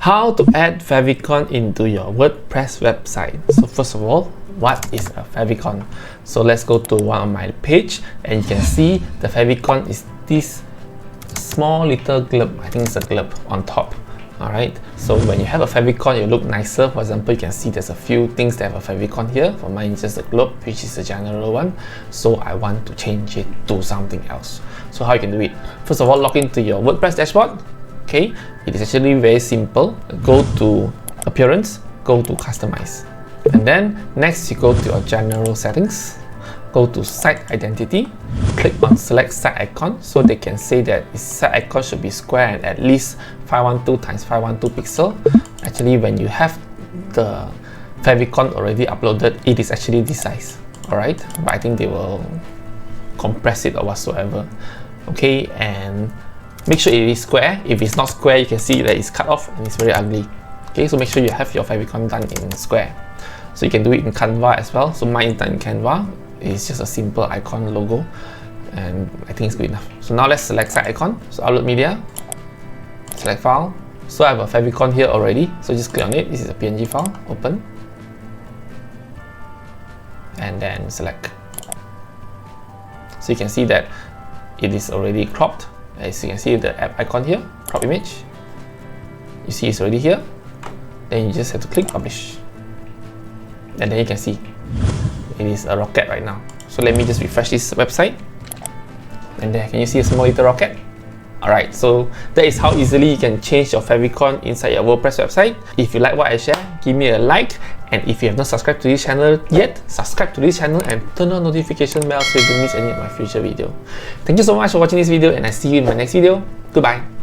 How to add favicon into your WordPress website. So first of all, what is a favicon? So let's go to one of my page and you can see the favicon is this small little glurb. I think it's a glurb on top. Alright, so when you have a favicon, it will look nicer. For example, you can see there's a few things that have a favicon here. For mine, it's just a glurb, which is a general one. So I want to change it to something else. So how you can do it? First of all, log into your WordPress dashboard. Okay, it is actually very simple. Go to Appearance, go to Customize. And then next you go to your General Settings. Go to Site Identity, click on Select Site Icon, so they can say that the site icon should be square and at least 512 x 512 pixel. Actually, when you have the favicon already uploaded, it is actually this size. Alright, but I think they will compress it or whatsoever. Okay, and make sure it is square. If it's not square, you can see that it's cut off and it's very ugly. Okay, so make sure you have your favicon done in square. So you can do it in Canva as well. So mine is done in Canva. It's just a simple icon logo and I think it's good enough. So now let's select site icon. So upload media, select file. So I have a favicon here already, so just click on it. This is a PNG file, open, and then select. So you can see that it is already cropped. As you can see the app icon here, crop image, you see it's already here. Then you just have to click publish, and then you can see it is a rocket right now. So let me just refresh this website, and there can you see a small little rocket. Alright, so that is how easily you can change your favicon inside your WordPress website. If you like what I share, give me a like, and if you have not subscribed to this channel yet, subscribe to this channel and turn on notification bell so you don't miss any of my future video. Thank you so much for watching this video, and I see you in my next video. Goodbye.